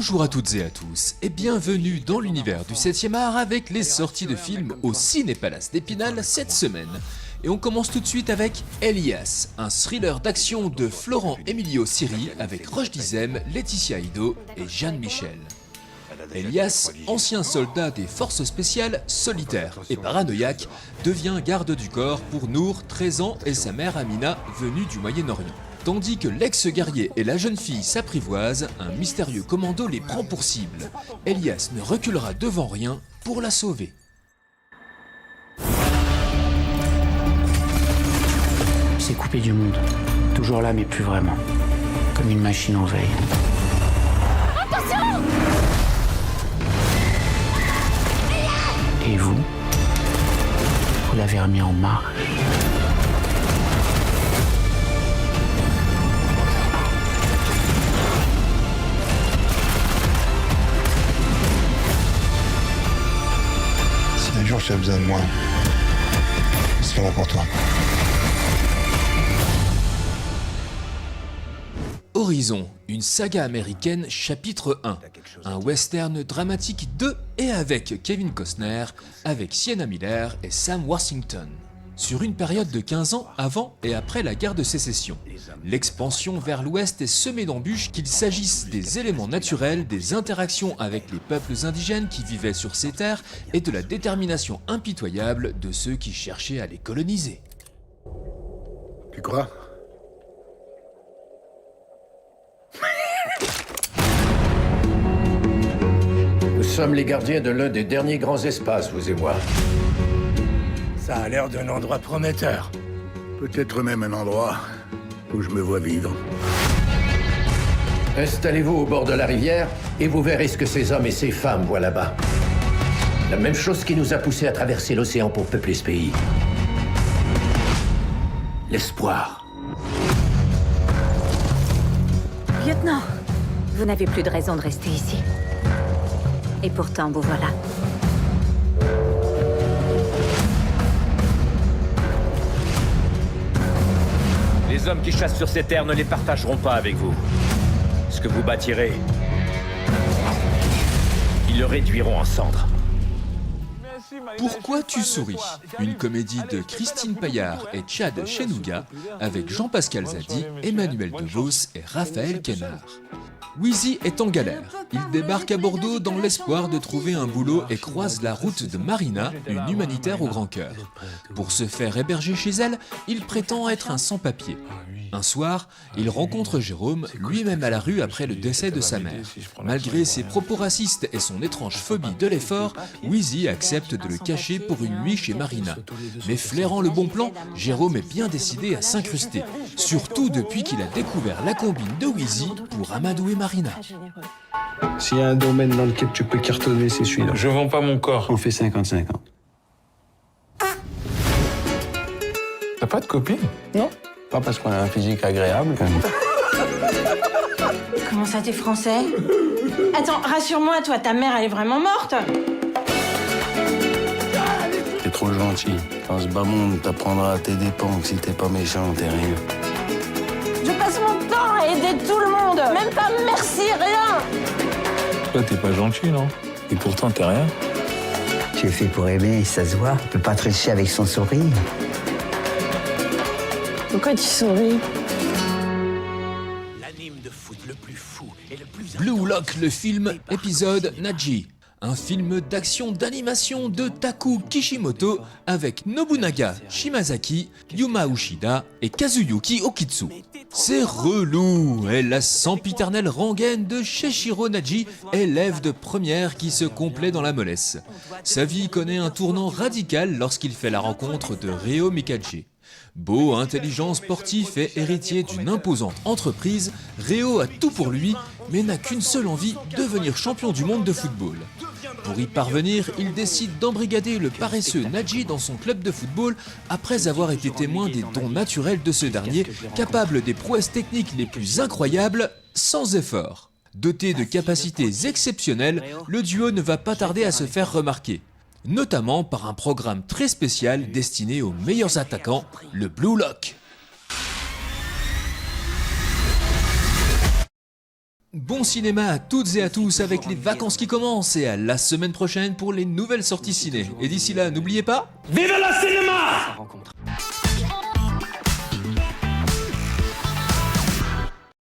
Bonjour à toutes et à tous, et bienvenue dans l'univers du 7e art avec les sorties de films au Ciné-Palace d'Épinal cette semaine. Et on commence tout de suite avec Elias, un thriller d'action de Florent Emilio Siri avec Roche Dizem, Laetitia Ido et Jeanne Michel. Elias, ancien soldat des forces spéciales, solitaire et paranoïaque, devient garde du corps pour Nour, 13 ans, et sa mère Amina, venue du Moyen-Orient. Tandis que l'ex-guerrier et la jeune fille s'apprivoisent, un mystérieux commando les prend pour cible. Elias ne reculera devant rien pour la sauver. C'est coupé du monde. Toujours là, mais plus vraiment. Comme une machine en veille. Attention! Et vous l'avez remis en marche. Si un jour tu as besoin de moi, je serai là pour toi. Horizon, une saga américaine chapitre 1, un western dramatique de et avec Kevin Costner, avec Sienna Miller et Sam Worthington. Sur une période de 15 ans avant et après la guerre de sécession, l'expansion vers l'ouest est semée d'embûches qu'il s'agisse des éléments naturels, des interactions avec les peuples indigènes qui vivaient sur ces terres et de la détermination impitoyable de ceux qui cherchaient à les coloniser. Tu crois? Nous sommes les gardiens de l'un des derniers grands espaces, vous et moi. Ça a l'air d'un endroit prometteur. Peut-être même un endroit où je me vois vivre. Installez-vous au bord de la rivière et vous verrez ce que ces hommes et ces femmes voient là-bas. La même chose qui nous a poussés à traverser l'océan pour peupler ce pays. L'espoir. Lieutenant, vous n'avez plus de raison de rester ici. Et pourtant, vous voilà. Les hommes qui chassent sur ces terres ne les partageront pas avec vous. Ce que vous bâtirez, ils le réduiront en cendres. Pourquoi tu souris? Une comédie de Christine Paillard et Tchad Chenouga avec Jean-Pascal Zadi, Emmanuel DeVos et Raphaël Quenard. Wheezy est en galère. Il débarque à Bordeaux dans l'espoir de trouver un boulot et croise la route de Marina, une humanitaire au grand cœur. Pour se faire héberger chez elle, il prétend être un sans-papier. Un soir, il rencontre Jérôme, lui-même à la rue après le décès de sa mère. Malgré ses propos racistes et son étrange phobie de l'effort, Wheezy accepte de le cacher pour une nuit chez Marina. Mais flairant le bon plan, Jérôme est bien décidé à s'incruster. Surtout depuis qu'il a découvert la combine de Wheezy pour amadouer Marina. S'il y a un domaine dans lequel tu peux cartonner, c'est celui-là. Je vends pas mon corps. On fait 50-50. T'as pas de copine? Non. Pas parce qu'on a un physique agréable, quand même. Comment ça, t'es français? Attends, rassure-moi, toi, ta mère, elle est vraiment morte? T'es trop gentil. Dans ce bas monde, t'apprendras à tes dépens que si t'es pas méchant, t'es rien. Je passe mon temps à aider tout le monde! Même pas merci, rien! Toi, t'es pas gentil, non? Et pourtant, t'es rien. Tu es fait pour aimer, ça se voit. On peut pas tricher avec son sourire. Pourquoi tu souris? Blue Lock, le film, épisode Naji. Un film d'action d'animation de Taku Kishimoto avec Nobunaga Shimazaki, Yuma Ushida et Kazuyuki Okitsu. C'est relou, et la sempiternelle rengaine de Sheshiro Naji, élève de première qui se complaît dans la mollesse. Sa vie connaît un tournant radical lorsqu'il fait la rencontre de Ryo Mikaji. Beau, intelligent, sportif et héritier d'une imposante entreprise, Ryo a tout pour lui, mais n'a qu'une seule envie, devenir champion du monde de football. Pour y parvenir, il décide d'embrigader le paresseux Naji dans son club de football après avoir été témoin des dons naturels de ce dernier, capable des prouesses techniques les plus incroyables, sans effort. Doté de capacités exceptionnelles, le duo ne va pas tarder à se faire remarquer. Notamment par un programme très spécial destiné aux meilleurs attaquants, le Blue Lock. Bon cinéma à toutes et à tous avec les vacances qui commencent et à la semaine prochaine pour les nouvelles sorties ciné. Et d'ici là, n'oubliez pas... Vive le cinéma!